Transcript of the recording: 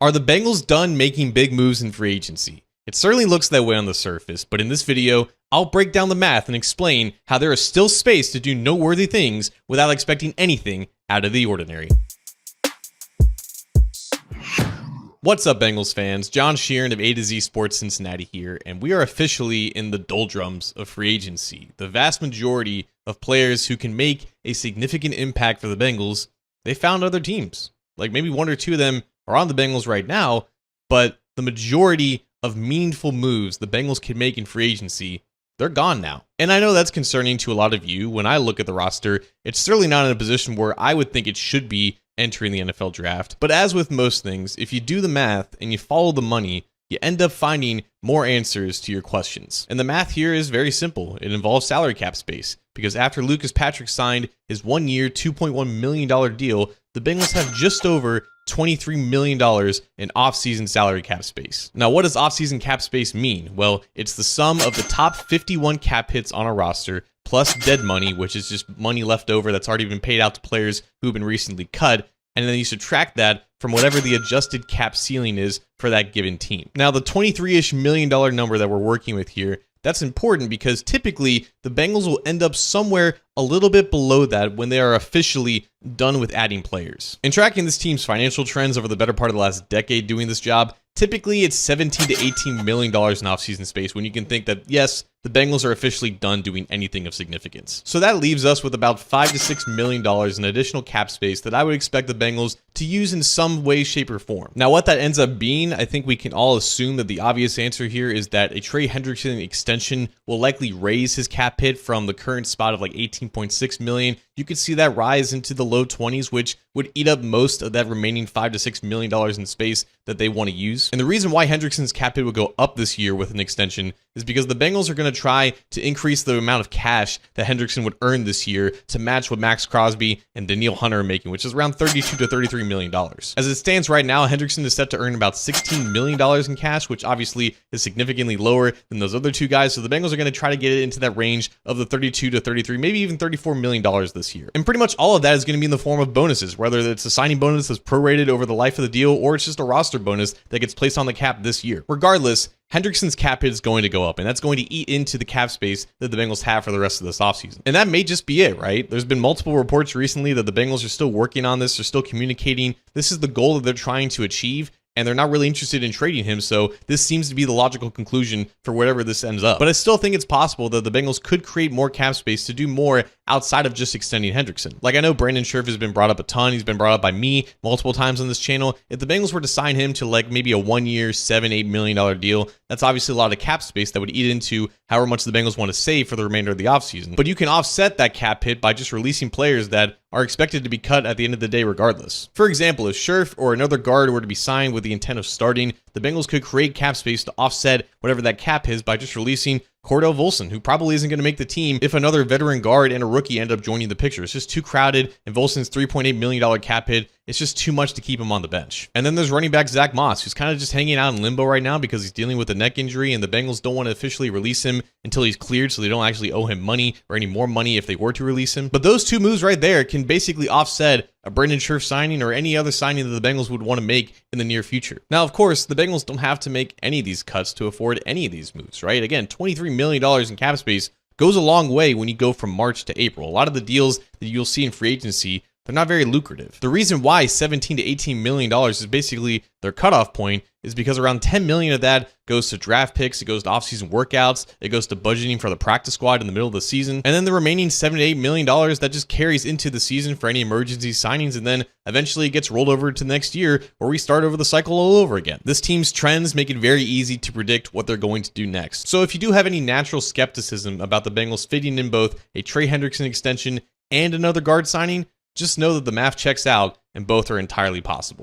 Are the Bengals done making big moves in free agency? It certainly looks that way on the surface, but in this video, I'll break down the math and explain how there is still space to do noteworthy things without expecting anything out of the ordinary. What's up, Bengals fans? John Sheeran of A to Z Sports Cincinnati here, and we are officially in the doldrums of free agency. The vast majority of players who can make a significant impact for the Bengals, they found other teams. Like maybe one or two of them are on the Bengals right now, but the majority of meaningful moves the Bengals can make in free agency, they're gone now. And I know that's concerning to a lot of you. When I look at the roster, it's certainly not in a position where I would think it should be entering the NFL draft. But as with most things, if you do the math and you follow the money, you end up finding more answers to your questions. And the math here is very simple. It involves salary cap space, because after Lucas Patrick signed his one-year, $2.1 million deal, the Bengals have just over $23 million in offseason salary cap space. Now, what does offseason cap space mean? Well, it's the sum of the top 51 cap hits on a roster plus dead money, which is just money left over that's already been paid out to players who've been recently cut, and then you subtract that from whatever the adjusted cap ceiling is for that given team. Now, the $23-ish million number that we're working with here, that's important because typically the Bengals will end up somewhere a little bit below that when they are officially done with adding players. In tracking this team's financial trends over the better part of the last decade doing this job, typically it's $17 to $18 million in offseason space when you can think that, yes, the Bengals are officially done doing anything of significance. So that leaves us with about $5 to $6 million in additional cap space that I would expect the Bengals to use in some way, shape, or form. Now, what that ends up being, I think we can all assume that the obvious answer here is that a Trey Hendrickson extension will likely raise his cap hit from the current spot of like $18.6 million. You could see that rise into the low 20s, which would eat up most of that remaining $5 to $6 million in space that they want to use. And the reason why Hendrickson's cap hit would go up this year with an extension is because the Bengals are going to try to increase the amount of cash that Hendrickson would earn this year to match what Max Crosby and Danielle Hunter are making, which is around $32 to $33 million. As it stands right now, Hendrickson is set to earn about $16 million in cash, which obviously is significantly lower than those other two guys. So the Bengals are going to try to get it into that range of the $32 to $33, maybe even $34 million this year. And pretty much all of that is going to be in the form of bonuses, whether it's a signing bonus that's prorated over the life of the deal or it's just a roster bonus that gets placed on the cap this year. Regardless, Hendrickson's cap hit is going to go up, and that's going to eat into the cap space that the Bengals have for the rest of this offseason. And that may just be it, right? There's been multiple reports recently that the Bengals are still working on this, they're still communicating. This is the goal that they're trying to achieve, and they're not really interested in trading him, so this seems to be the logical conclusion for whatever this ends up. But I still think it's possible that the Bengals could create more cap space to do more outside of just extending Hendrickson. Like, I know Brandon Scherff has been brought up a ton. He's been brought up by me multiple times on this channel. If the Bengals were to sign him to like maybe a one-year, $7-8 million deal, that's obviously a lot of cap space that would eat into however much the Bengals want to save for the remainder of the offseason. But you can offset that cap hit by just releasing players that are expected to be cut at the end of the day regardless. For example, if Scherff or another guard were to be signed with the intent of starting, the Bengals could create cap space to offset whatever that cap is by just releasing Cordell Volson, who probably isn't going to make the team if another veteran guard and a rookie end up joining the picture. It's just too crowded, and Volson's $3.8 million cap hit, it's just too much to keep him on the bench. And then there's running back Zach Moss, who's kind of just hanging out in limbo right now because he's dealing with a neck injury, and the Bengals don't want to officially release him until he's cleared, so they don't actually owe him money or any more money if they were to release him. But those two moves right there can basically offset a Brandon Scherff signing or any other signing that the Bengals would want to make in the near future. Now, of course, the Bengals don't have to make any of these cuts to afford any of these moves, right? Again, $23 million in cap space goes a long way when you go from March to April. A lot of the deals that you'll see in free agency, they're not very lucrative. The reason why $17 to $18 million is basically their cutoff point is because around $10 million of that goes to draft picks, it goes to offseason workouts, it goes to budgeting for the practice squad in the middle of the season, and then the remaining $7 to $8 million that just carries into the season for any emergency signings, and then eventually it gets rolled over to next year where we start over the cycle all over again. This team's trends make it very easy to predict what they're going to do next. So if you do have any natural skepticism about the Bengals fitting in both a Trey Hendrickson extension and another guard signing, just know that the math checks out and both are entirely possible.